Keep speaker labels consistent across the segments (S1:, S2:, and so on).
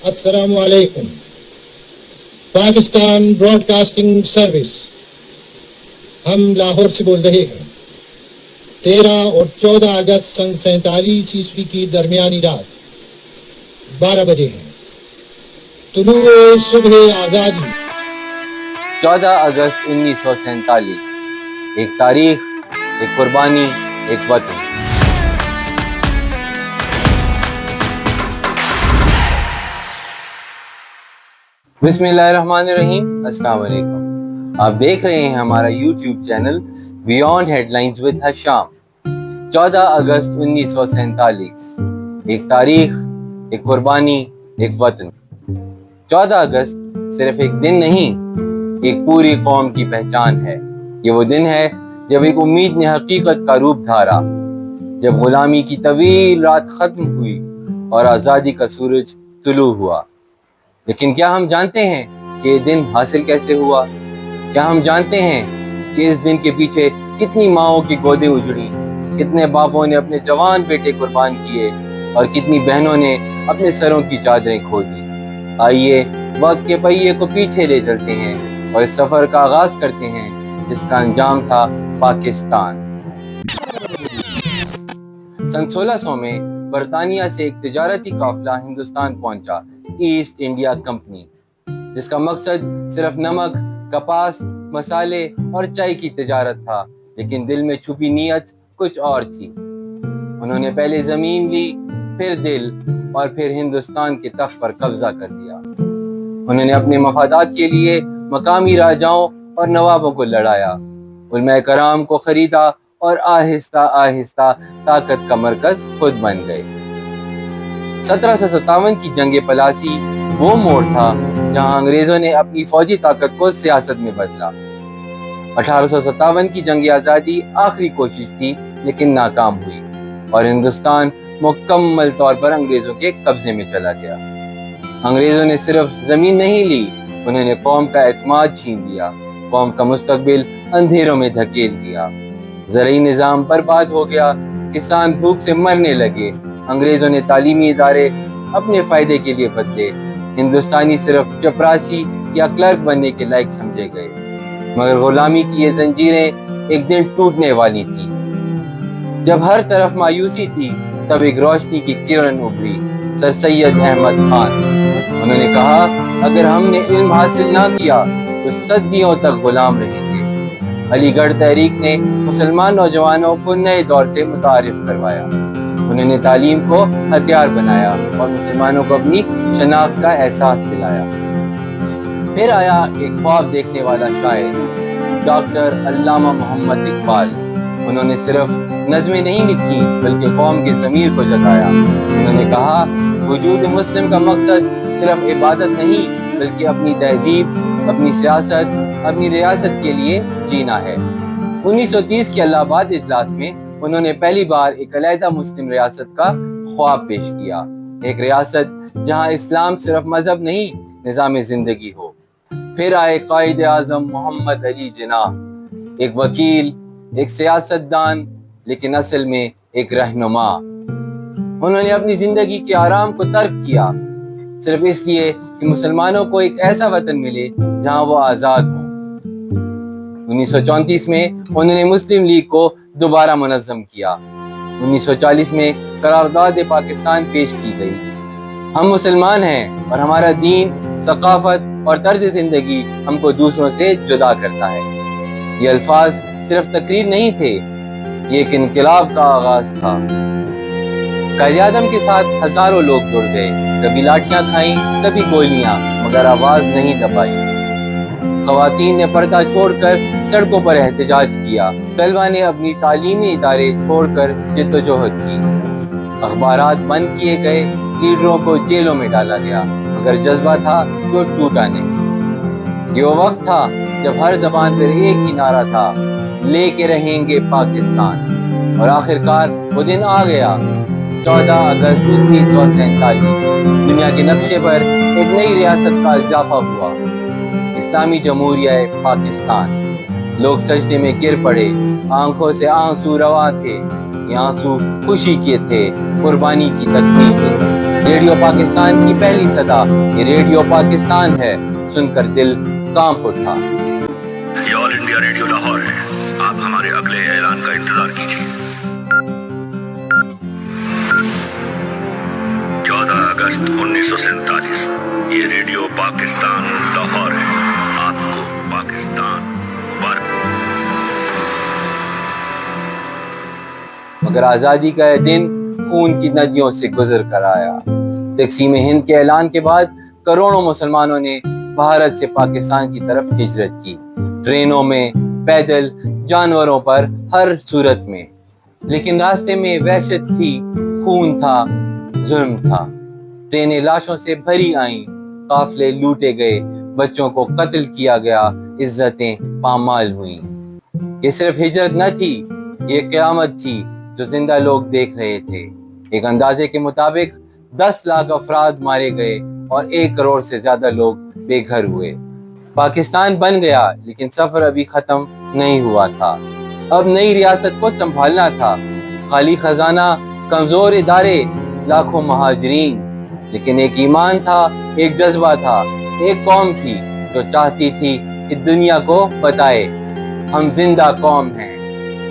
S1: السلام علیکم. Pakistan Broad casting service, ہم لاہور سے بول رہے ہیں. 13 اور 14 اگست سن 47 عیسوی کی درمیانی رات 12 بجے ہیں. طلوع صبح آزادی
S2: 14 اگست 1947. ایک تاریخ، ایک قربانی، ایک وطن. بسم اللہ الرحمن الرحیم. السلام علیکم. آپ دیکھ رہے ہیں ہمارا YouTube channel beyond headlines with Hisham. 14 اگست 1947. ایک تاریخ، ایک قربانی، ایک وطن. 14 اگست صرف ایک دن نہیں، ایک پوری قوم کی پہچان ہے. یہ وہ دن ہے جب ایک امید نے حقیقت کا روپ دھارا، جب غلامی کی طویل رات ختم ہوئی اور آزادی کا سورج طلوع ہوا. لیکن کیا ہم جانتے ہیں کہ یہ دن حاصل کیسے ہوا؟ کیا ہم جانتے ہیں کہ اس دن کے پیچھے کتنی ماؤں کی گودیں اجڑی، کتنے باپوں نے اپنے جوان بیٹے قربان کیے اور کتنی بہنوں نے اپنے سروں کی چادریں کھو دی؟ آئیے وقت کے پہیے کو پیچھے لے چلتے ہیں اور اس سفر کا آغاز کرتے ہیں جس کا انجام تھا پاکستان. سن 1600 میں برطانیہ سے ایک تجارتی قافلہ ہندوستان پہنچا، ایسٹ انڈیا کمپنی، جس کا مقصد صرف نمک، کپاس، مسالے اور چائے کی تجارت تھا. لیکن دل میں چھپی نیت کچھ اور تھی. انہوں نے پہلے زمین لی، پھر دل اور پھر ہندوستان کے تخت پر قبضہ کر لیا. انہوں نے اپنے مفادات کے لیے مقامی راجاؤں اور نوابوں کو لڑایا، علماء کرام کو خریدا اور آہستہ آہستہ طاقت کا مرکز خود بن گئے. 1757 کی جنگ پلاسی وہ موڑ تھا جہاں انگریزوں نے اپنی فوجی طاقت کو سیاست میں بدلا. 1857 کی جنگ آزادی آخری کوشش تھی لیکن ناکام ہوئی اور ہندوستان مکمل طور پر انگریزوں کے قبضے میں چلا گیا. انگریزوں نے صرف زمین نہیں لی، انہوں نے قوم کا اعتماد چھین لیا، قوم کا مستقبل اندھیروں میں دھکیل دیا. زرعی نظام برباد ہو گیا، کسان بھوک سے مرنے لگے. انگریزوں نے تعلیمی ادارے اپنے فائدے کے لیے بدلے. ہندوستانی صرف چپراسی یا کلرک بننے کے لائق سمجھے گئے. مگر غلامی کی یہ زنجیریں ایک دن ٹوٹنے والی تھیں. جب ہر طرف مایوسی تھی تب ایک روشنی کی کرن ابھری، سر سید احمد خان. انہوں نے کہا اگر ہم نے علم حاصل نہ کیا تو صدیوں تک غلام رہیں گے. علی گڑھ تحریک نے مسلمان نوجوانوں کو نئے دور سے متعارف کروایا. انہوں نے تعلیم کو ہتھیار بنایا اور مسلمانوں کو اپنی شناخت کا احساس دلایا. پھر آیا ایک خواب دیکھنے والا شاعر، ڈاکٹر علامہ محمد اقبال. انہوں نے صرف نظمیں نہیں لکھی بلکہ قوم کے ضمیر کو جگایا. انہوں نے کہا وجود مسلم کا مقصد صرف عبادت نہیں بلکہ اپنی تہذیب، اپنی سیاست، اپنی ریاست کے لیے جینا ہے. 1930 کے الہ آباد اجلاس میں انہوں نے پہلی بار ایک علیحدہ مسلم ریاست کا خواب پیش کیا، ایک ریاست جہاں اسلام صرف مذہب نہیں نظام زندگی ہو. پھر آئے قائد اعظم محمد علی جناح، ایک وکیل، ایک سیاستدان، لیکن اصل میں ایک رہنما. انہوں نے اپنی زندگی کے آرام کو ترک کیا صرف اس لیے کہ مسلمانوں کو ایک ایسا وطن ملے جہاں وہ آزاد ہوں. 1934 میں انہوں نے مسلم لیگ کو دوبارہ منظم کیا. 1940 میں قرارداد پاکستان پیش کی گئی. ہم مسلمان ہیں اور ہمارا دین، ثقافت اور طرز زندگی ہم کو دوسروں سے جدا کرتا ہے. یہ الفاظ صرف تقریر نہیں تھے، یہ ایک انقلاب کا آغاز تھا. قائد اعظم کے ساتھ ہزاروں لوگ جڑ گئے، کبھی لاٹھیاں کھائیں، کبھی گولیاں، مگر آواز نہیں دبائی. خواتین نے پردہ چھوڑ کر سڑکوں پر احتجاج کیا، طلبہ نے اپنی تعلیمی ادارے چھوڑ کر جدوجہد کی. اخبارات بند کیے گئے، لیڈروں کو جیلوں میں ڈالا گیا، مگر جذبہ تھا جو ٹوٹا نہیں. یہ وہ وقت تھا جب ہر زبان پر ایک ہی نعرہ تھا، لے کے رہیں گے پاکستان. اور آخرکار وہ دن آ گیا، 14 اگست 1947. دنیا کے نقشے پر ایک نئی ریاست کا اضافہ ہوا، اسلامی جمہوریہ پاکستان. لوگ سجدے میں گر پڑے، آنکھوں سے آنسو رواں تھے. یہ آنسو خوشی کے تھے، قربانی کی تکمیل کے. ریڈیو پاکستان کی پہلی صدا یہ ریڈیو پاکستان ہے، سن کر دل کانپ اٹھا۔
S3: یہ آل انڈیا ریڈیو لاہور ہے، آپ ہمارے اگلے اعلان کا انتظار کیجیے۔ 14 اگست 1947 یہ ریڈیو پاکستان لاہور ہے، آپ کو پاکستان مبارک۔
S2: مگر آزادی کا یہ دن خون کی ندیوں سے گزر کر آیا۔ تقسیم ہند کے اعلان کے بعد کروڑوں مسلمانوں نے بھارت سے پاکستان کی طرف ہجرت کی، ٹرینوں میں، پیدل، جانوروں پر، ہر صورت میں۔ لیکن راستے میں وحشت تھی، خون تھا، ظلم تھا۔ ٹرینیں لاشوں سے بھری آئیں، قافلے لوٹے گئے، بچوں کو قتل کیا گیا، عزتیں پامال ہوئیں۔ یہ صرف ہجرت نہ تھی، یہ قیامت تھی جو زندہ لوگ دیکھ رہے تھے۔ ایک اندازے کے مطابق 10 لاکھ افراد مارے گئے اور 1 کروڑ سے زیادہ لوگ بے گھر ہوئے۔ پاکستان بن گیا، لیکن سفر ابھی ختم نہیں ہوا تھا۔ اب نئی ریاست کو سنبھالنا تھا، خالی خزانہ، کمزور ادارے، لاکھوں مہاجرین۔ لیکن ایک ایمان تھا، ایک جذبہ تھا، ایک قوم تھی جو چاہتی تھی کہ دنیا کو بتائے ہم زندہ قوم ہیں۔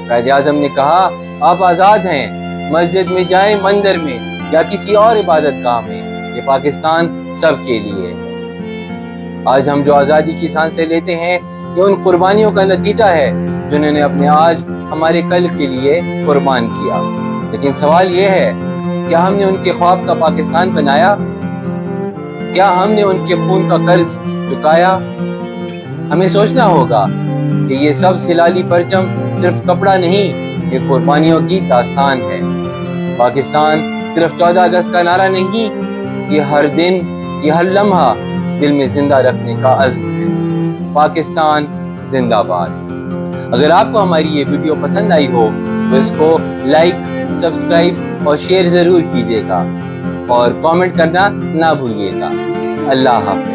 S2: قائد اعظم نے کہا آپ آزاد ہیں، مسجد میں جائیں، مندر میں یا کسی اور عبادت گاہ میں، یہ پاکستان سب کے لیے ہے۔ آج ہم جو آزادی کی سانسیں لیتے ہیں یہ ان قربانیوں کا نتیجہ ہے جنہوں نے اپنے آج ہمارے کل کے لیے قربان کیا۔ لیکن سوال یہ ہے، کیا ہم نے ان کے خواب کا پاکستان بنایا؟ کیا ہم نے ان کے خون کا قرض چکایا؟ ہمیں سوچنا ہوگا کہ یہ سبز ہلالی پرچم صرف کپڑا نہیں، یہ قربانیوں کی داستان ہے۔ پاکستان صرف 14 اگست کا نعرہ نہیں، یہ ہر دن، یہ ہر لمحہ دل میں زندہ رکھنے کا عزم ہے۔ پاکستان زندہ باد۔ اگر آپ کو ہماری یہ ویڈیو پسند آئی ہو تو اس کو لائک، سبسکرائب اور شیئر ضرور کیجیے گا، اور کامنٹ کرنا نہ بھولیے گا۔ اللہ حافظ۔